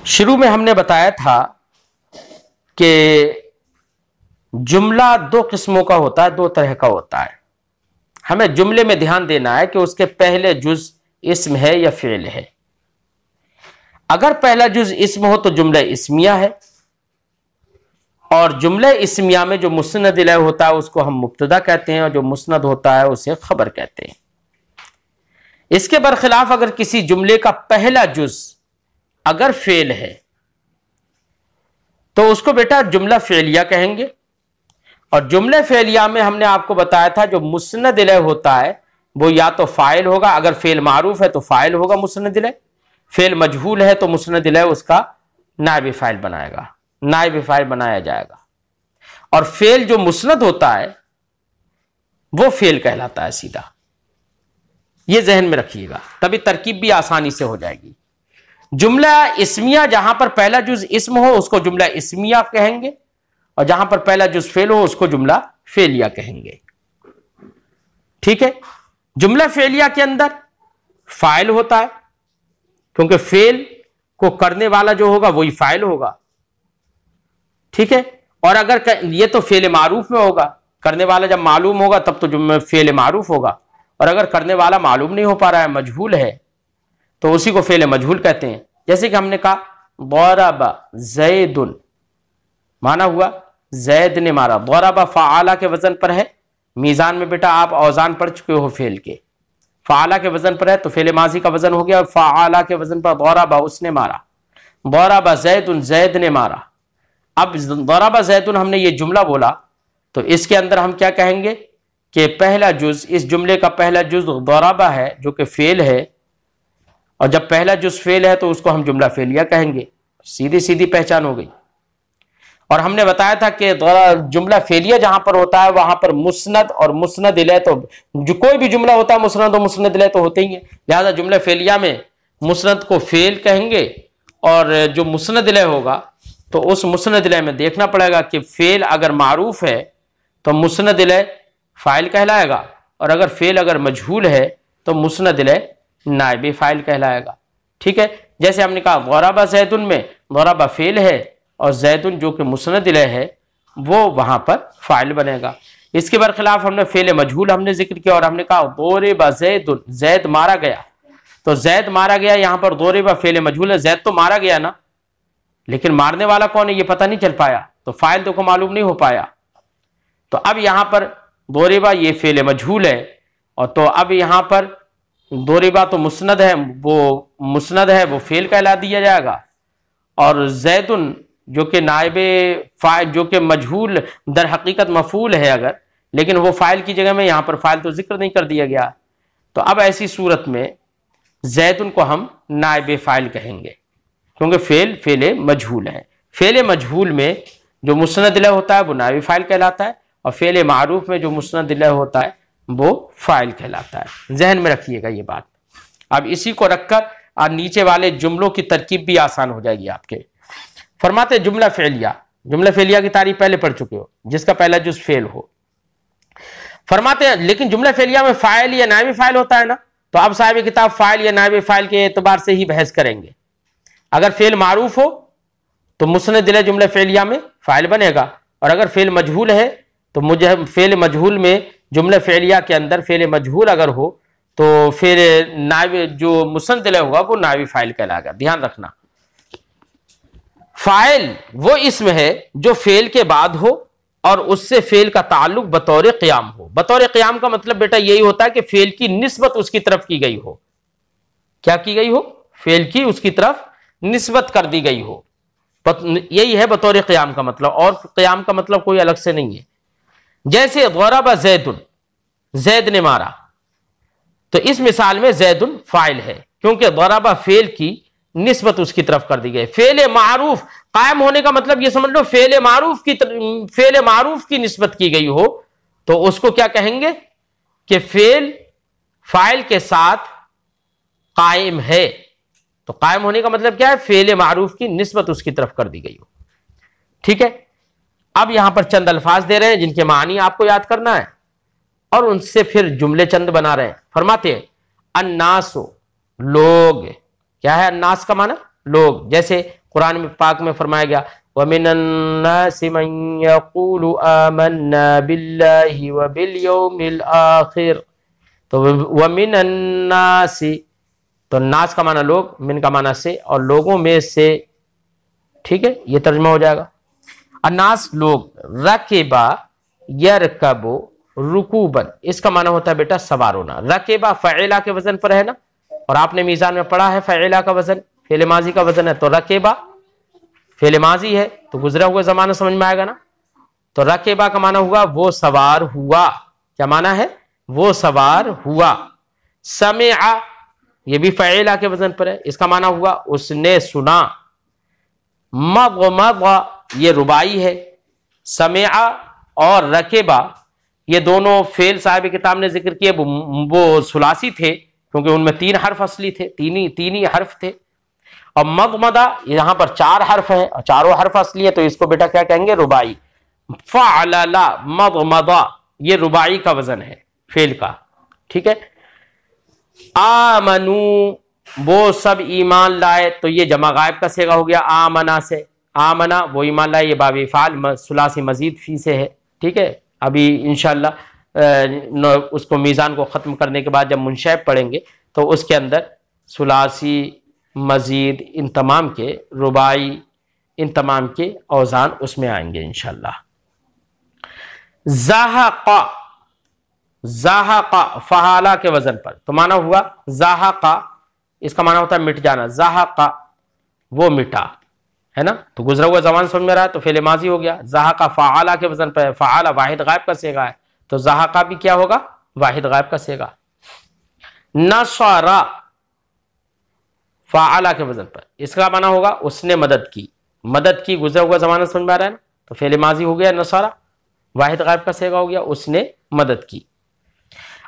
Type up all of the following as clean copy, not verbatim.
शुरू में हमने बताया था कि जुमला दो किस्मों का होता है, दो तरह का होता है। हमें जुमले में ध्यान देना है कि उसके पहले जुज इस्म है या फ़िल है। अगर पहला जुज इस्म हो तो जुमला इस्मिया है, और जुमला इस्मिया में जो मुस्नद इलैह होता है उसको हम मुब्तदा कहते हैं, और जो मुस्नद होता है उसे खबर कहते हैं। इसके बरखिलाफ अगर किसी जुमले का पहला जुज अगर फेल है तो उसको बेटा जुमला फेलिया कहेंगे। और जुमला फेलिया में हमने आपको बताया था जो मुस्नद इलैह होता है वो या तो फाइल होगा, अगर फेल मारूफ है तो फाइल होगा मुस्नद इलैह, फेल मजहूल है तो मुस्नद इलैह उसका नाइब फाइल बनाएगा, नाइब फाइल बनाया जाएगा। और फेल जो मुस्नद होता है वो फेल कहलाता है सीधा। ये जहन में रखिएगा, तभी तरकीब भी आसानी से हो जाएगी। जुमला इस्मिया जहां पर पहला जुज इस्म हो उसको जुमला इस्मिया कहेंगे, और जहां पर पहला जुज फेल हो उसको जुमला फेलिया कहेंगे। ठीक है। जुमला फेलिया के अंदर फाइल होता है, क्योंकि फेल को करने वाला जो होगा वही फाइल होगा। ठीक है। और अगर ये तो फेल मारूफ में होगा, करने वाला जब मालूम होगा तब तो जुम्मे फेल मारूफ होगा, और अगर करने वाला मालूम नहीं हो पा रहा है, मजहूल है, तो उसी को फेल मजहूल कहते हैं। जैसे कि हमने कहा दरबा ज़ैदुन, माना हुआ जैद ने मारा। दरबा फ़आला के वजन पर है, मीज़ान में बेटा आप औजान पढ़ चुके हो फेल के। फ़आला के वजन पर है तो फेल माजी का वजन हो गया, और फ़आला के वजन पर दरबा उसने मारा। दरबा ज़ैदुन, जैद ने मारा। अब दरबा ज़ैदुन हमने ये जुमला बोला तो इसके अंदर हम क्या कहेंगे कि पहला जुज, इस जुमले का पहला जुज दरबा है जो कि फेल है, और जब पहला जुज फेल है तो उसको हम जुमला फेलिया कहेंगे। सीधी सीधी पहचान हो गई। और हमने बताया था कि जुमला फेलिया जहां पर होता है वहां पर मुस्नद और मुस्नद इलैह, तो जो कोई भी जुमला होता है मुस्नद और मुस्नद इलैह तो होते ही है। लिहाजा जुमला फेलिया में मुस्नद को फेल कहेंगे, और जो मुस्नद इलैह होगा तो उस मुस्नद इलैह में देखना पड़ेगा कि फेल अगर मारूफ है तो मुस्नद इलैह फाइल कहलाएगा, और अगर फेल अगर मजहूल है तो मुस्नद इलैह नाइब फाइल कहलाएगा। ठीक है। जैसे हमने कहा दरबा ज़ैदुन में दरबा फेल है और ज़ैदुन जो कि मुस्नद इलैह है वो वहां पर फाइल बनेगा। इसके बरखिलाफ हमने फेल मजहूल हमने जिक्र किया, और हमने कहा दरबा ज़ैदुन, जैद मारा गया। तो जैद मारा गया, यहां पर दरबा फेल मजहूल है, जैद तो मारा गया ना, लेकिन मारने वाला कौन है ये पता नहीं चल पाया, तो फाइल तो को मालूम नहीं हो पाया। तो अब यहां पर दरबा ये फेल मजहूल है, और तो अब यहां पर दरबा तो मुस्नद है, वो मुस्नद है वो फेल कहला दिया जाएगा, और ज़ैदुन जो कि नाइबे फाइल जो कि मजहूल दर हकीकत मफूल है अगर, लेकिन वो फाइल की जगह में यहां पर फाइल तो जिक्र नहीं कर दिया गया। तो अब ऐसी सूरत में ज़ैदुन को हम नाइबे फाइल कहेंगे, क्योंकि फेल मजहूल है। फेल मजहूल में जो मुस्नद इलैह होता है वो नाइब फाइल कहलाता है, और फेल मारूफ में जो मुस्नद इलैह होता है वो फाइल कहलाता है। जहन में रखिएगा ये बात। अब इसी को रखकर और नीचे वाले जुमलों की तरकीब भी आसान हो जाएगी आपके। फरमाते जुमला फेलिया, जुमला फेलिया की तारीफ पहले पढ़ चुके हो, जिसका पहला जुज फेल हो। फरमाते हैं लेकिन जुमला फेलिया में फाइल या नाइब फाइल होता है ना, तो अब साहिब किताब फाइल या नाइब फाइल के एतबार से ही बहस करेंगे। अगर फेल मारूफ हो तो मुस्नद इलैह जुमला फेलिया में फाइल बनेगा, और अगर फेल मजहूल है तो मुझे फेल मजहूल में जुमला फेलिया के अंदर फेल मजहूल अगर हो तो फिर नाइब जो मुस्नद इलैह होगा वो नाइब फाइल कहलाएगा। ध्यान रखना, फाइल वो इसम है जो फेल के बाद हो और उससे फेल का ताल्लुक बतौर क़याम हो। बतौर क़याम का मतलब बेटा यही होता है कि फेल की निस्बत उसकी तरफ की गई हो। क्या की गई हो? फेल की उसकी तरफ निस्बत कर दी गई हो, यही है बतौर क़याम का मतलब, और क़याम का मतलब कोई अलग से नहीं है। जैसे दरबा ज़ैदुन, जैद ने मारा, तो इस मिसाल में ज़ैदुन फाइल है, क्योंकि दरबा फेल की निस्बत उसकी तरफ कर दी गई। फेल मारूफ कायम होने का मतलब ये समझ लो फेल मारूफ की निस्बत की गई हो तो उसको क्या कहेंगे कि फेल फाइल के साथ कायम है। तो कायम होने का मतलब क्या है? फेल मारूफ की निस्बत उसकी तरफ कर दी गई हो। ठीक है। अब यहां पर चंद अल्फाज दे रहे हैं जिनके मानी आपको याद करना है, और उनसे फिर जुमले चंद बना रहे हैं। फरमाते हैं अन्नासो, लोग। क्या है अन्नास का माना? लोग, जैसे कुरान में पाक में फरमाया गया वमिनन्नासि मन यक़ूलु आमन्ना बिल्लाहि व बिल यौमिल आखिर। तो वमिनन्नासि, तो नास का माना लोग, मिन का माना से, और लोगों में से, ठीक है, ये तर्जुमा हो जाएगा। अन्नास लोग, रकेबा यरकबु रुकूबन, इसका माना होता है बेटा सवार होना। रकेबा फ़इला के वजन पर है ना, और आपने मीज़ान में पढ़ा है फ़इला का वजन फ़िल माज़ी का वजन है, तो रकेबा फ़िल माज़ी है तो गुजरा हुआ ज़माना समझ में आएगा ना। तो रकेबा का माना हुआ वो सवार हुआ, क्या माना है, वो सवार हुआ। समिआ, ये भी फ़इला के वजन पर है, इसका माना हुआ उसने सुना। मग़मज़, ये रुबाई है। समिआ और रकेबा ये दोनों फेल साहिब किताब ने जिक्र किए, वो सुलासी थे क्योंकि उनमें 3 हर्फ असली थे, तीन ही हर्फ थे। और मग़मदा यहां पर 4 हर्फ हैं और चारों हर्फ असली है, तो इसको बेटा क्या कहेंगे, रुबाई। फ़अलला मग़मदा, ये रुबाई का वजन है फेल का, ठीक है। आमनू, वो सब ईमान लाए, तो ये जमा गायब का सेगा हो गया आमना से। आमना वो ईमान लाए, ये बाब फ़ाल सुलासी मजीद फी से है, ठीक है। अभी इंशाअल्लाह उसको मीज़ान को ख़त्म करने के बाद जब मुनशैब पढ़ेंगे तो उसके अंदर सुलासी मजीद इन तमाम के रुबाई इन तमाम के औज़ान उसमें आएंगे इंशाअल्लाह। ज़ाहक़ा, ज़ाहक़ा फ़हाला के वजन पर, तो माना हुआ ज़ाहक़ा, इसका माना होता है मिट जाना। ज़ाहक़ा वो मिटा, है ना, तो गुजरा हुआ ज़मान समझ में रहा है, तो फ़िल माज़ी हो गया। ज़ाहक़ा फ़अला के वजन पर, फ़अला वाहिद गायब का सेगा है, तो ज़ाहक़ा भी क्या होगा, वाहिद गायब का सेगा। नसरा फ़अला के वजन पर, इसका माना होगा उसने मदद की। मदद की गुजरा हुआ ज़माना समझ में आ रहा है ना, तो फ़िल माज़ी हो गया नसरा, वाहिद गायब का सेगा हो गया, उसने मदद की।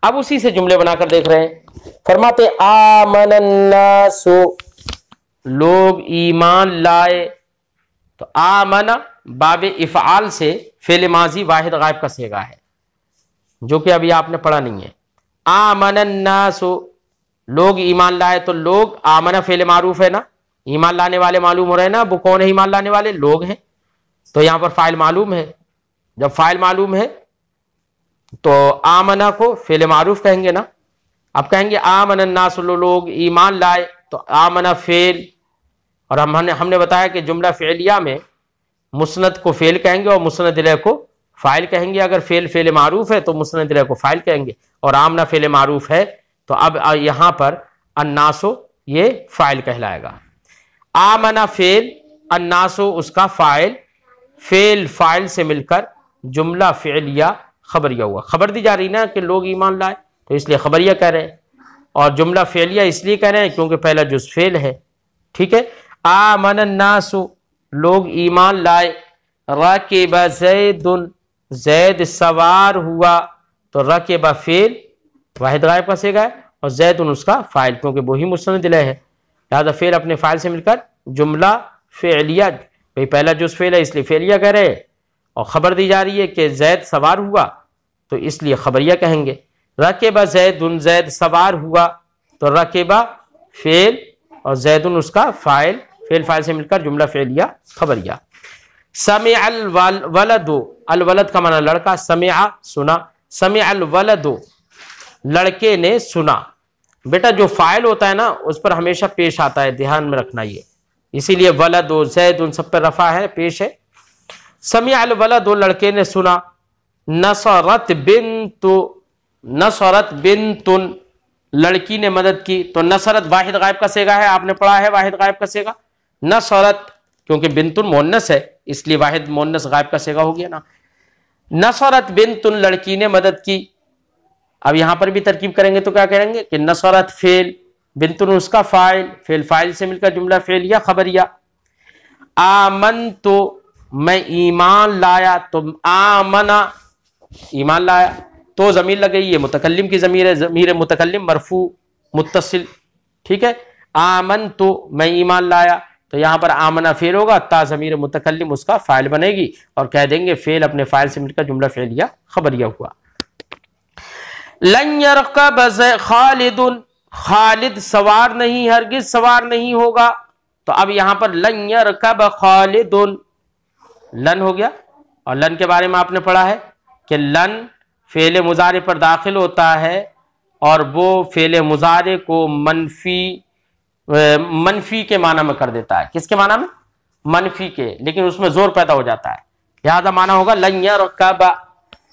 अब उसी से जुमले बनाकर देख रहे हैं। फरमाते आमनन्नासु, लोग ईमान लाए, तो आमना बाब इफ़आल से फ़िल माज़ी वाहिद गायब का सेगा है, जो कि अभी आपने पढ़ा नहीं है। आमनन्नासु, लोग ईमान लाए, तो लोग आमना फ़िल मारूफ है ना, ईमान लाने वाले मालूम हो रहे हैं ना, वो कौन है ईमान लाने वाले, लोग हैं। तो यहां पर फ़ाइल मालूम है, जब फ़ाइल मालूम है तो आमना को फ़िल मारूफ कहेंगे ना। अब कहेंगे आमनन्नासु, लोग ईमान लाए, तो आमना फ़ेल, और हमने बताया कि जुमला फ़िलिया में मुस्नद को फ़ेल कहेंगे और मुस्नद इलैह को फ़ाइल कहेंगे। अगर फ़ेल मारूफ है तो मुस्नद इलैह को फ़ाइल कहेंगे, और आमना फ़ेल मारूफ है तो अब यहां पर अन्नासो ये फ़ाइल कहलाएगा। आमना फ़ेल, अन्नासो उसका फ़ाइल, फ़ेल फ़ाइल से मिलकर जुमला फ़िलिया खबरिया हुआ। खबर दी जा रही ना कि लोग ईमान लाए, तो इसलिए खबरिया कह रहे हैं, और जुमला फ़िलिया इसलिए कह रहे हैं क्योंकि पहला जुज़ फ़ेल है, ठीक है। आमनन्नासु, लोग ईमान लाए। रकेबा ज़ैदुन, ज़ैद सवार हुआ, तो रकेबा फ़ेल वाहिद गायब का सेगा है, और ज़ैदुन उसका फ़ाइल, क्योंकि वही मुस्नद इलैह है, लिहाजा फ़ेल अपने फ़ाइल से मिलकर जुमला फ़िलिया, भाई पहला जुज़ फ़ेल है इसलिए फ़िलिया कह रहे हैं, और ख़बर दी जा रही है कि ज़ैद सवार हुआ, तो इसलिए खबरिया कहेंगे। रकेबा ज़ैदुन, ज़ैद सवार हुआ, तो रकेबा फ़ेल और ज़ैदुन उसका फ़ाइल, फ़ेल फ़ाइल से मिलकर जुमला फ़िलिया खबरिया। समिअल वलदु, अल वलद का माना लड़का, समिअ सुना, समिअल वलदु लड़के ने सुना। बेटा जो फ़ाइल होता है ना उस पर हमेशा पेश आता है, ध्यान में रखना ये, इसीलिए वलदु ज़ैदुन सब पर रफ़ा है, पेश है। समिअल वलदु लड़के ने सुना। नसरत बिन्तु, नसरत बिन्तुन लड़की ने मदद की, तो नसरत वाहिद गायब का सेगा है, आपने पढ़ा है वाहिद गायब का सेगा। नसरत क्योंकि बिन्तुन मोन्नस है इसलिए वाहिद मोन्नस गायब का सेगा हो गया ना। नसरत बिन्तुन लड़की ने मदद की। अब यहां पर भी तरकीब करेंगे तो क्या करेंगे कि नसरत फेल, बिन्तुन उसका फ़ाइल, फेल फ़ाइल से मिलकर जुमला फ़िलिया खबरिया। आमन, तो मैं ईमान लाया, तो आमना ईमान लाया, तो ज़मीर लग गई, ये मुतकल्लिम की ज़मीर है, ज़मीर मुतकल्लिम मरफू मुत्तसिल, ठीक है। आमन, तो मैं ईमान लाया, तो यहाँ पर आमना फेल होगा, ता ज़मीर मुतकल्लिम उसका फ़ाइल बनेगी, और कह देंगे फेल अपने फ़ाइल से मिलकर जुमला फ़िलिया खबरिया हुआ। लन यरकब खालिदुन, खालिद सवार नहीं, हरगिज सवार नहीं होगा, तो तो अब यहां पर लन यरकब खालिदुन, लन हो गया। और लन के बारे में आपने पढ़ा है कि लन फेले मुजारे पर दाखिल होता है और वो फेले मुजारे को मनफी के माना में कर देता है। किसके माना में? मनफी के, लेकिन उसमें जोर पैदा हो जाता है। लिहाजा माना होगा लन यरकब,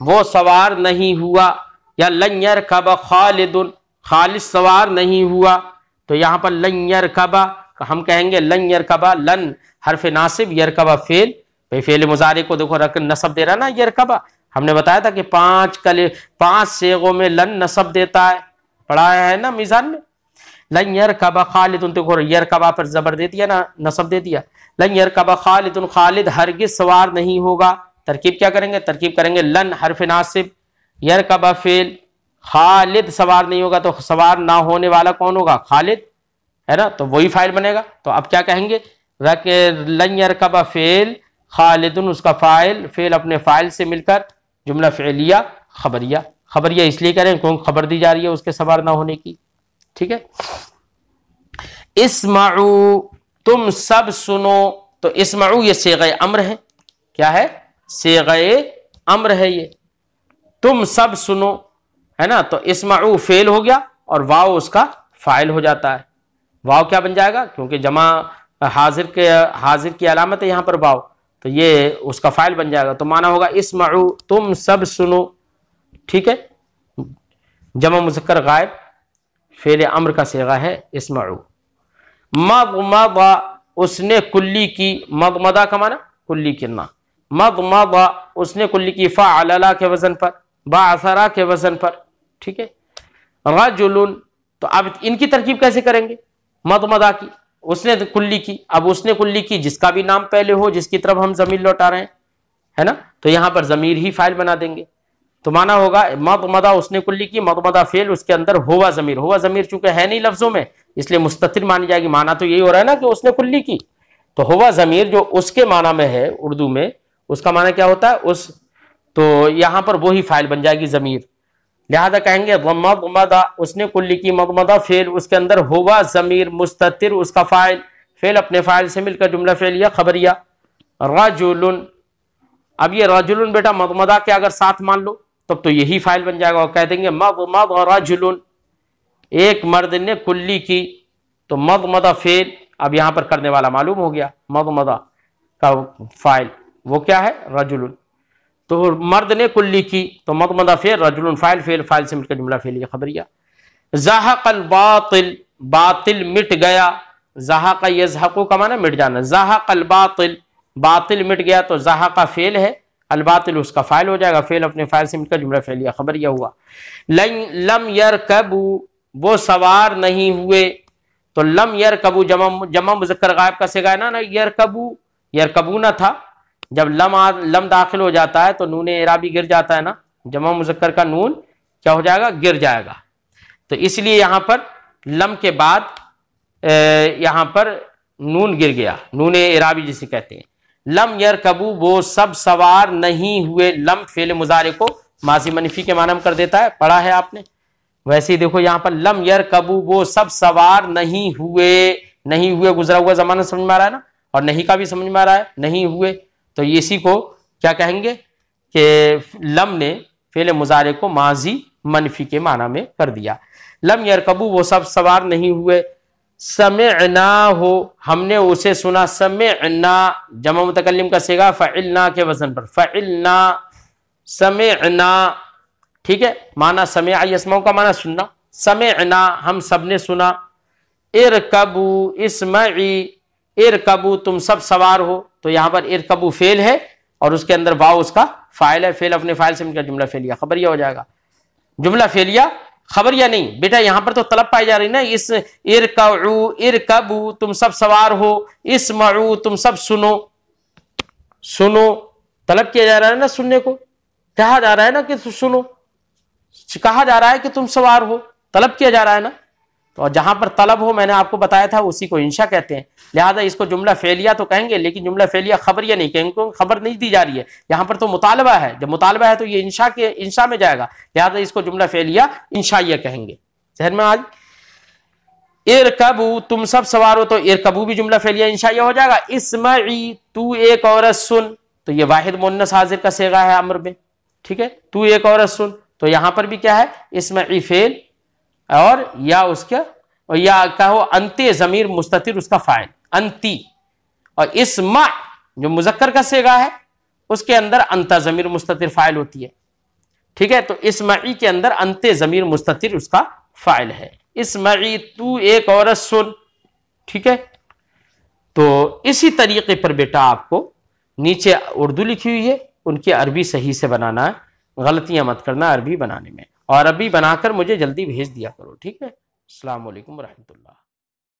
वो सवार नहीं हुआ, या लन यरकब खालिदुन, खालिद सवार नहीं हुआ। तो यहां पर लन यरकबा हम कहेंगे लन यरकबा, लन हरफ नासिब, यरकबा फेल। भाई फेल मुजारे को देखो रक नसब दे रहा ना यरकबा। हमने बताया था कि 5 सेगों में लन नसब देता है, पढ़ाया है ना मीजान में। लन यरकबा खालिदुन, देखो यरकबा पर जबर दे दिया ना, नसब दे दिया। लन यरकबा खालिदुन, खालिद हरगिज सवार नहीं होगा। तरकीब क्या करेंगे? तरकीब करेंगे लन हरफ नासिब, यरकबा फेल, खालिद सवार नहीं होगा, तो सवार ना होने वाला कौन होगा? खालिद, है ना, तो वही फाइल बनेगा। तो अब क्या कहेंगे? लन यरकबा फेल, खालिदुन उसका फाइल, फेल अपने फाइल से मिलकर जुमला फ़िलिया खबरिया। खबरिया इसलिए करें क्योंकि खबर दी जा रही है उसके सवार ना होने की। ठीक है। इस्माऊ, तुम सब सुनो। तो इस्माऊ ये सेग़े अम्र है। क्या है? सेग़े अम्र है ये, तुम सब सुनो, है ना। तो इस्माऊ फेल हो गया और वाव उसका फाइल हो जाता है। वाव क्या बन जाएगा? क्योंकि जमा हाजिर की अलामत है यहां पर वाव, तो ये उसका फाइल बन जाएगा। तो माना होगा इस्माऊ, तुम सब सुनो। ठीक है। जमा मुज़क्कर गायब फेल अम्र का सेगा है इस्माऊ। मदमदा, उसने कुल्ली की, मदमदा का माना कुल्ली कितना, मदमदा उसने कुल्ली की, फ़अला के वजन पर, बाअसरा के वजन पर। ठीक है। रजुलुन, तो अब इनकी तरकीब कैसे करेंगे? मदमदा की, उसने कुल्ली की। अब उसने कुल्ली की जिसका भी नाम पहले हो, जिसकी तरफ हम जमीर लौटा रहे हैं, है ना, तो यहां पर जमीर ही फाइल बना देंगे। तो माना होगा मदमदा उसने कुल्ली की, मदमदा फेल, उसके अंदर हुआ जमीर। हुआ जमीर चूंकि है नहीं लफ्जों में, इसलिए मुस्ततिर मानी जाएगी। माना तो यही हो रहा है ना कि उसने कुल्ली की, तो हुआ जमीर जो उसके माना में है उर्दू में, उसका माना क्या होता है? उस, तो यहां पर वही फाइल बन जाएगी जमीर। लिहाजा कहेंगे मदमदा उसने कुल्ली की, मदमदा फेल, उसके अंदर हुआ जमीर, मुस्ततिर उसका फाइल, फेल अपने फाइल से मिलकर जुमला फ़िलिया खबरिया। रजुलुन, अब ये रजुलुन बेटा मदमदा के अगर साथ मान लो तब तो यही फाइल बन जाएगा और कह देंगे मदमदा रजुलुन, एक मर्द ने कुल्ली की। तो मदमदा फेल, अब यहां पर करने वाला मालूम हो गया, मदमदा का फाइल वो क्या है? रजुलुन। तो मर्द ने कुल्ली की, तो मदमदा फेल, रजुलुन फाइल, फेल फाइल से मिलकर जुमला फ़िलिया खबरिया। ज़हक़ल बातिल, बातिल मिट गया। ज़हक़ यज़हक़ु का माना मिट जाना। ज़हक़ल बातिल, बातिल मिट गया, तो ज़हक़ फेल है, अल बातिल उसका फाइल हो जाएगा, फेल अपने फाइल से मिलकर जुमला फ़िलिया खबरिया हुआ। लम यरकबू, वो सवार नहीं हुए। तो लम यरकबू जमा मुज़क्कर गायब का सिगा है ना, यरकबू, यरकबू ना था। जब लम दाखिल हो जाता है तो नून एराबी गिर जाता है ना, जमा मुज़क्कर का नून क्या हो जाएगा? गिर जाएगा। तो इसलिए यहां पर लम के बाद यहां पर नून गिर गया, नून एराबी जिसे कहते हैं। लम यरकबू, वो सब सवार नहीं हुए। लम फेल मुजारे को माजी मनफी के माना में कर देता है, पढ़ा है आपने। वैसे ही देखो यहां पर लम यरकबू, वो सब सवार नहीं हुए। नहीं हुए गुजरा हुआ जमाना समझ में आ रहा है ना, और नहीं का भी समझ में आ रहा है, नहीं हुए। तो इसी को क्या कहेंगे कि लम ने फेल मुजारे को माजी मनफी के माना में कर दिया। लम यरकबू, वो सब सवार नहीं हुए। समिअना हो, हमने उसे सुना। समिअना जमा मुतकल्लिम का सेगा फ़इलना के वजन पर, फ़इलना समिअना। ठीक है। माना समिअ यस्माउ का माना सुनना, समिअना हम सब ने सुना। इरकबू इस्मई, इरकबू तुम सब सवार हो। तो यहां पर इरकबू फेल है और उसके अंदर वाव उसका फाइल है, फेल अपने फाइल से मिलकर जुमला फ़िलिया खबरिया हो जाएगा। जुमला फ़िलिया खबरिया नहीं बेटा, यहां पर तो तलब पाई जा रही ना। इस इरकऊ, इरकबू तुम सब सवार हो, इस्मऊ तुम सब सुनो। सुनो तलब किया जा रहा है ना, सुनने को कहा जा रहा है ना कि सुनो, कहा जा रहा है कि तुम सवार हो, तलब किया जा रहा है ना। तो जहां पर तलब हो, मैंने आपको बताया था, उसी को इंशा कहते हैं। लिहाजा इसको जुमला फ़िलिया तो कहेंगे, लेकिन जुमला फ़िलिया खबरिया नहीं कहेंगे, क्योंकि खबर नहीं दी जा रही है। यहां पर तो मुतालबा है, जब मुतालबा है तो ये इंशा में जाएगा। लिहाजा इसको जुमला फ़िलिया इंशाइया कहेंगे। जहन में आज इरकबू, तुम सब सवार हो, तो इरकबू भी जुमला फेलिया इंशाइया हो जाएगा। इस्माई, तू एक औरत सुन, तो ये वाहिद मुन्नस हाजिर का सेगा है अम्र में, ठीक है। तू एक औरत सुन, तो यहां पर भी क्या है, इस्माई फेल और या उसका, और या कहो अंते जमीर मुस्ततिर उसका फाइल अंती, और इस्मा जो मुजक्कर का सेगा है उसके अंदर अंता जमीर मुस्ततिर फाइल होती है, ठीक है। तो इस्माई के अंदर अंते जमीर मुस्ततिर उसका फाइल है। इस्माई, तू एक औरत सुन, ठीक है। तो इसी तरीके पर बेटा आपको नीचे उर्दू लिखी हुई है, उनकी अरबी सही से बनाना है, गलतियां मत करना अरबी बनाने में, और अरबी बनाकर मुझे जल्दी भेज दिया करो, ठीक है। अस्सलाम वालेकुम रहमतुल्लाह।